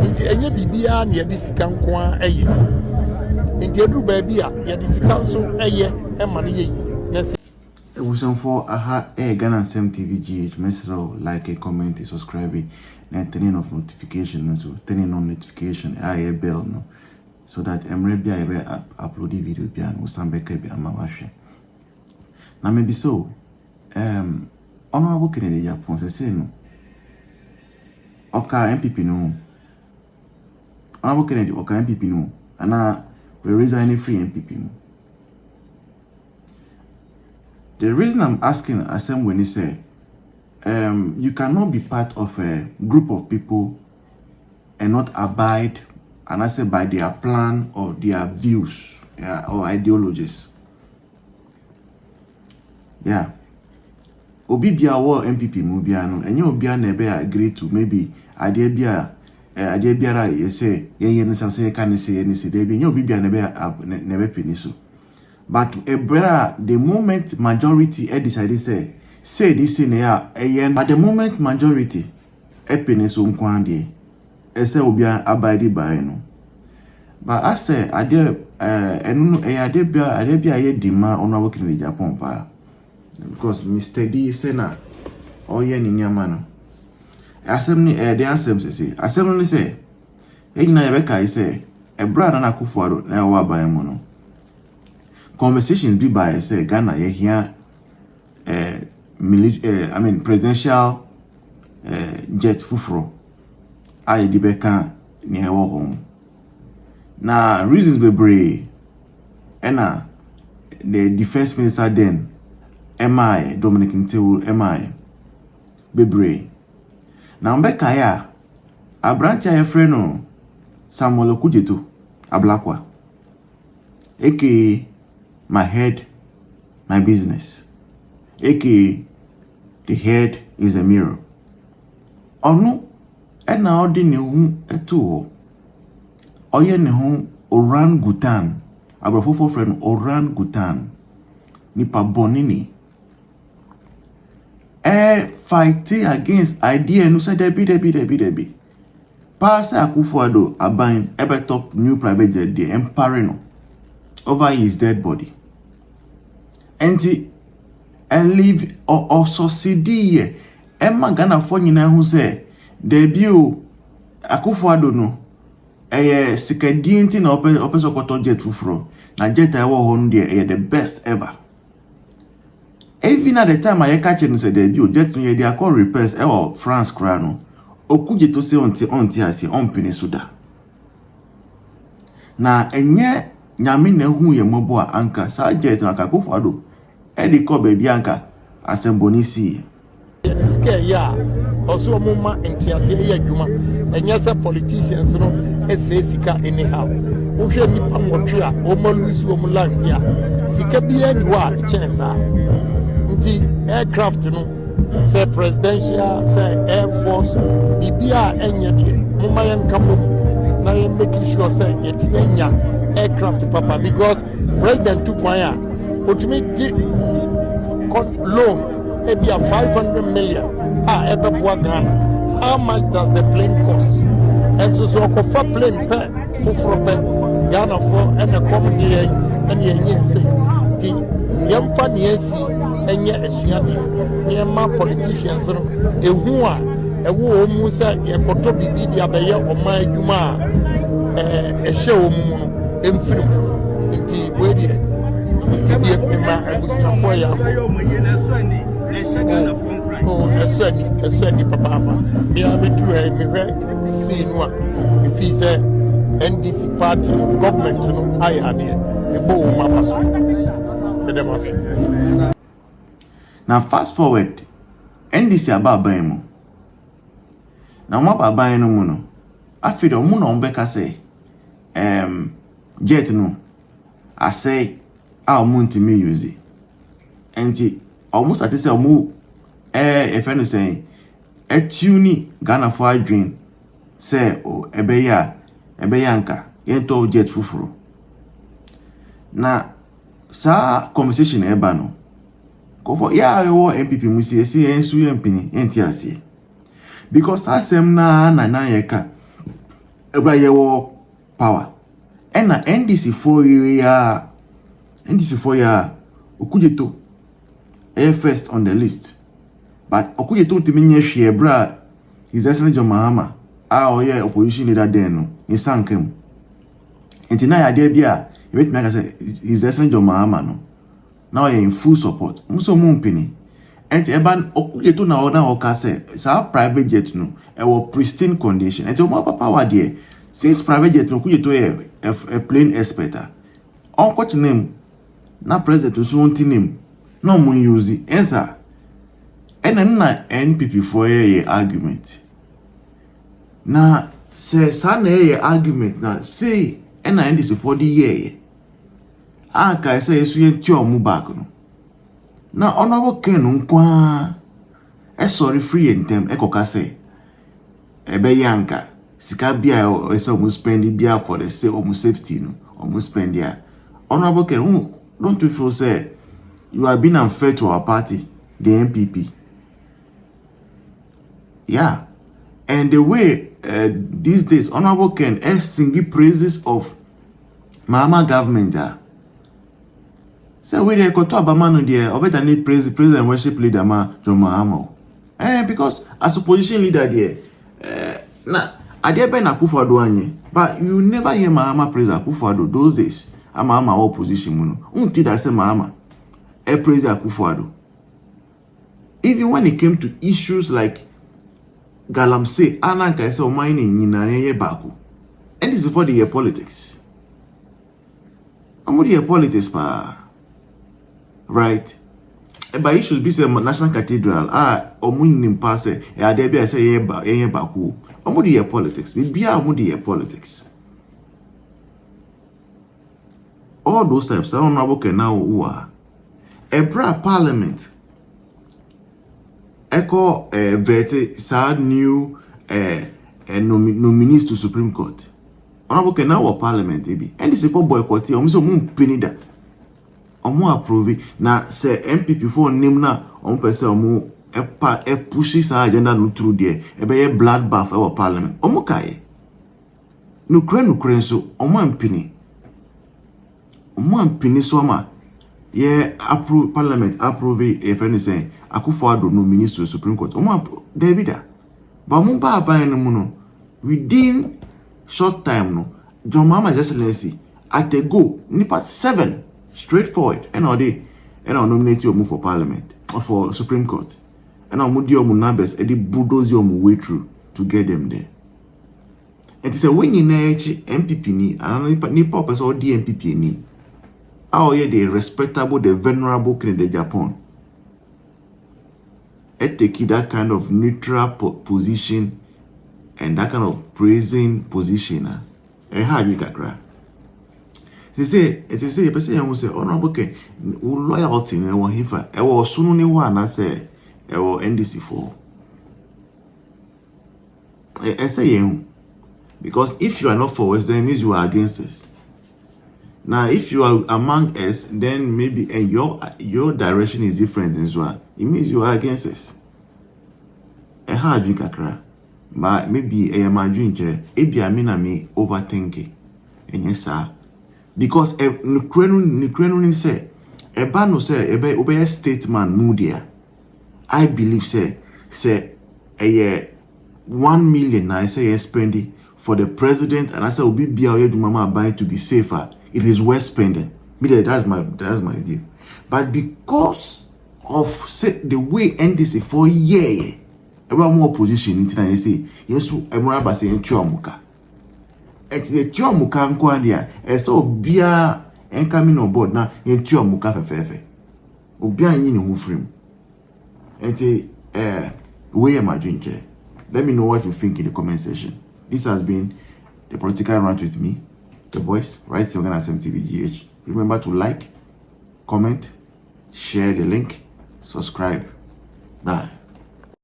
nti enye bibia na yɛde sika nko a ɛyɛ nti eduru baabi a yɛde sika nso ɛyɛ ɛma no yɛyi na for aha Ghana Nsɛm TV GH mesro like a comment subscribe and turning off notification so turning on notification bell no so that emre bia ebe upload video bia no stand back bia ma wahwe na maybe so honorable Kennedy Agyapong say no oka NPP no honorable Kennedy oka NPP no ana we resign free NPP no. The reason I'm asking Asem when he say you cannot be part of a group of people and not abide and I say by their plan or their views or ideologies. Yeah. Obi bia wo NPP mu bia no enye obi a na be agree to maybe idea bia ra you say ye no say can say any say dey obi bia na be pini so. But the moment majority decided say this in here at the moment majority pini so nkwande say obi abide by no. But I say ade bia ye dima honorable Kennedy Agyapong pa because Mr. D say na oye ni nyama no assembly the ansem say assembly say egina ye be kai say ebra na Akufo-Addo na wa ban mu no conversations be by say Ghana ye here presidential jet fufuro I di beka ni hewo home na reasons be brave ena the defense minister then MI Dominic Ntewu MI bebre na mbeka ya abrantia ye frɛ no Samuel Okujeto Ablakwa aka my head my business aka the head is a mirror onu ena odi ne hu eto oye ne hu orangutan abrofofo frɛ no orangutan nipa bonini fighting against idea no say debi pass Akufo-Addo aban ebe top new private jet dey empire no over his dead body and leave or succeed Emma Ghana for nyina hu say debut Akufo-Addo no sikadi nti na opesokoto jet fufuro na jet I wo hon dey the best ever. Even at the time I catch him say debut jet no dey call repairs France kra no Okujeto say onti ase on Penisuda na enye nyame na hu ye mobo a anka sa jet na Akufo-Addo edi ko baby anka asemboni si diske ya oso mumma entiase ye adwuma enye se politicians no esika anyhow wohwe nipa nwotwe a o ma lose o mu life ya sika bia ni wa chance nti aircraft no say presidential say air force ibia enye de mumma yen kamo na yen making sure say yetinya aircraft papa because president 2.0 otumi loan maybe a 500 million ever Ghana. How much does the plane cost? And so for plane for Ghana for and a comedy and say the young funny and yet near my politicians a woman say a kotobi bidia beya or my juma a show in film into where papa. Me have to see no. If he's a NDC party government, I had it. Now fast forward, NDC about buying. Now what about buying no mono? I feel the moon on Becca say, jet no. I say, I'll moon to me use it. And almost at this move. A friend is saying, a tuni Ghana for a dream. Say, oh, ebeyanka, yento jet fufuro. Na, sa conversation ebano. Go for ya, yo, NPP musi, see, ensu yempini, entiasi. Because asem na AYɛka. ebra yewo power ena NDC for ya Okujeto first on the list, but Okujeto timinye hwe bra His Excellency John Mahama oye opposition leader then no in sankem enti na ya de bia e bet me say His Excellency John Mahama no now you in full support muso mumpini enti eba Okujeto na oka say sa private jet no e wo pristine condition enti o ma papa wa there since private jet no Okujeto a plane expert on coach name na president so won name no mo use answer na NPP for a argument na say sa na argument na say na NDC for the year aka say esu yenti omu back no na honorable Ken nkwa sorry free intem ekoka say ebe yanka sika bia say omu spend bia for the say omu safety no omu spend ya honorable Ken don't you feel say you are being unfair to our party, the NPP? Yeah. And the way these days, Honorable Ken singing praises of Mahama government. So we they go to Abamano there, or better need praise the president worship leader John Mahama. Because as opposition leader there, now I dare ben Akufo-Addo anye, but you never hear Mahama praise Akufo-Addo those days. Mahama opposition muno. Until that say Mahama praise Akufo-Addo. Even when it came to issues like Galamsey, Ananka say mining in Nanye Baku. And this is for the year politics. I'm the year politics pa. Right? But it should be say National Cathedral. Omunim pass there say ye Baku. I'm the year politics. We be the year politics. All those types are honorable now who are Ebra Parliament. Echo vete sa new nominees to Supreme Court. Honorable now Parliament ebi. And this is for boycott. Omo mpinida. Omo approve na say MPP for name na omo pese omo push sa agenda no through there. Ebe ye bloodbath our Parliament. Omo kai. Nukre so omo mpini. Omo so ma ye approve Parliament approve if anything Akufo-Addo nominees to the Supreme Court. Omo Davida. But mo ba no no within short time no John Mahama's Excellency at a go nipa 7 straightforward and all day and I nominate you for Parliament or for Supreme Court and I mudi omo numbers and the bulldoze your way through to get them there. And it's a when you MPP ni and nipa person or DMPP ni. How are the respectable, the venerable king of Agyapong? Take that kind of neutral position and that kind of praising position. How you can cry? They say, you person say, honorable king, loyalty, I want him. I was soon one. I say, I will NDC for. I say, because if you are not for us, then it means you are against us. Now, if you are among us, then maybe your direction is different as well. It means you are against us. A hard drink akra, but maybe I am a drinker. Maybe I me overthinking. And yes, sir, because Nukrenu say a bano say a statement moodier. I believe say a 1 million. I say spending for the president, and I say will be our mama buy to be safer. It is worth spending. That's my view. But because of say the way NDC for year, everyone more position in I say yes, Emraba say Chuamuka. It's the Chuamuka Nkwandia, so Bia and coming on board now in Chuamuka Fefe. Obia in who frame. And say, where am I drinking? Let me know what you think in the comment section. This has been the political rant with me, the voice, right here on SMTVGH. Remember to like, comment, share the link, subscribe. Bye.